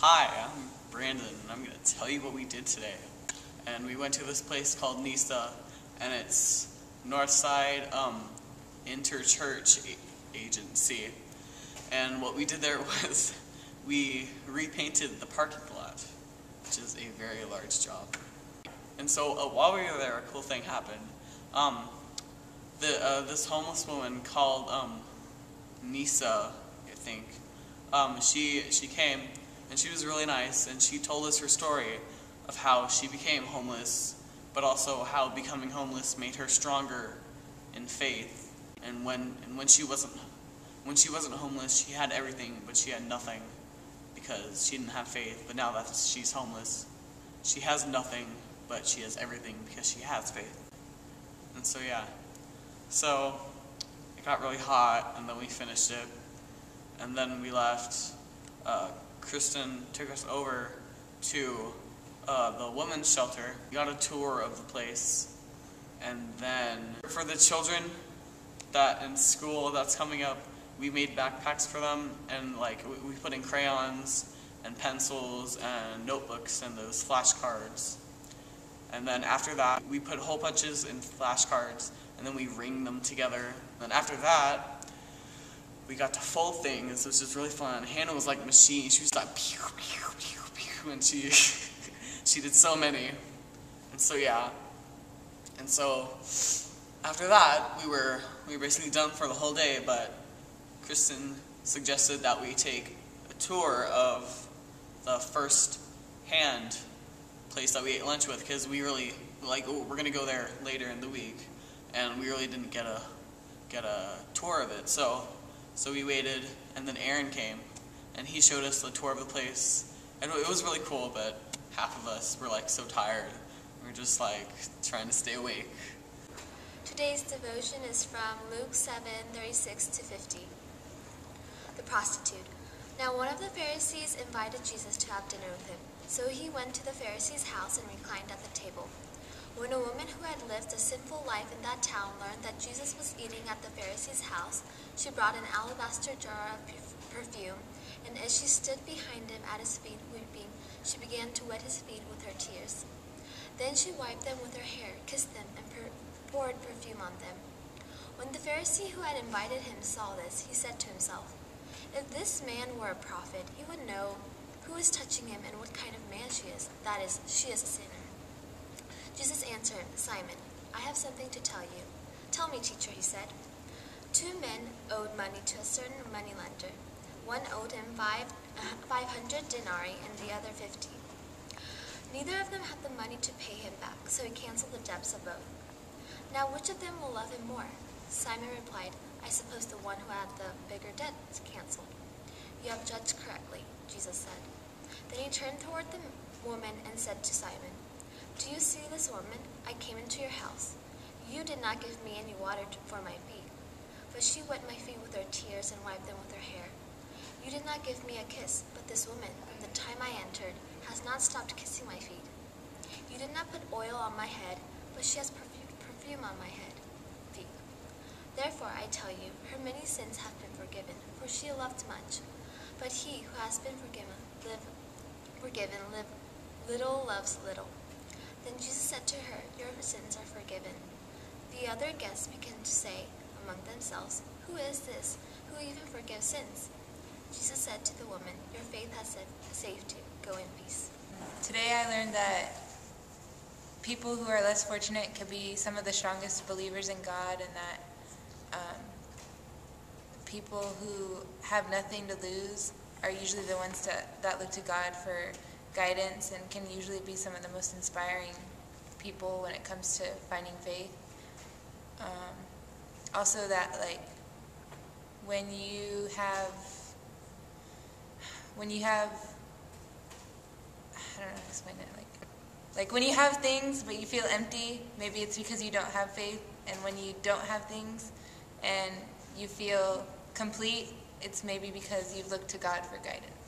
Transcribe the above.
Hi, I'm Brandon, and I'm going to tell you what we did today. And we went to this place called Nisa, and it's Northside Interchurch Agency. And what we did there was we repainted the parking lot, which is a very large job. And so while we were there, a cool thing happened. This homeless woman called Nisa, I think. She came, and she was really nice, and she told us her story of how she became homeless, but also how becoming homeless made her stronger in faith. And when she wasn't homeless, she had everything, but she had nothing because she didn't have faith. But now that she's homeless, she has nothing, but she has everything because she has faith. And so yeah, so it got really hot, and then we finished it, and then we left. Kristen took us over to the women's shelter. We got a tour of the place, and then for the children that in school that's coming up, we made backpacks for them, and like we put in crayons and pencils and notebooks and those flashcards. And then after that, we put hole punches in flashcards, and then we ring them together. And then after that, we got to fold things, which was really fun. Hannah was like a machine. She was like pew pew pew pew, and she did so many. And so yeah. And so after that, we were basically done for the whole day. But Kristen suggested that we take a tour of the first-hand place that we ate lunch with, because we really we're gonna go there later in the week, and we really didn't get a tour of it. So we waited, and then Aaron came, and he showed us the tour of the place, and it was really cool. But half of us were like so tired, we were just like trying to stay awake. Today's devotion is from Luke 7:36-50. The prostitute. Now one of the Pharisees invited Jesus to have dinner with him. So he went to the Pharisee's house and reclined at the table. When a woman who had lived a sinful life in that town learned that Jesus was eating at the Pharisee's house, she brought an alabaster jar of perfume, and as she stood behind him at his feet weeping, she began to wet his feet with her tears. Then she wiped them with her hair, kissed them, and poured perfume on them. When the Pharisee who had invited him saw this, he said to himself, "If this man were a prophet, he would know who is touching him and what kind of man she is. That is, she is a sinner." Jesus answered, "Simon, I have something to tell you." "Tell me, teacher," he said. 2 men owed money to a certain moneylender. One owed him 500 denarii and the other 50. Neither of them had the money to pay him back, so he canceled the debts of both. "Now which of them will love him more?" Simon replied, "I suppose the one who had the bigger debt canceled." "You have judged correctly," Jesus said. Then he turned toward the woman and said to Simon, "Do you see this woman? I came into your house. You did not give me any water for my feet, but she wet my feet with her tears and wiped them with her hair. You did not give me a kiss, but this woman, from the time I entered, has not stopped kissing my feet. You did not put oil on my head, but she has perfume on my feet. Therefore, I tell you, her many sins have been forgiven, for she loved much. But he who has been forgiven little loves little." Then Jesus said to her, "Your sins are forgiven." The other guests began to say among themselves, "Who is this who even forgives sins?" Jesus said to the woman, "Your faith has saved you. Go in peace." Today I learned that people who are less fortunate can be some of the strongest believers in God, and that people who have nothing to lose are usually the ones that look to God for guidance, and can usually be some of the most inspiring people when it comes to finding faith. Also that when you have I don't know how to explain it, like when you have things but you feel empty, maybe it's because you don't have faith. And when you don't have things and you feel complete, it's maybe because you've looked to God for guidance.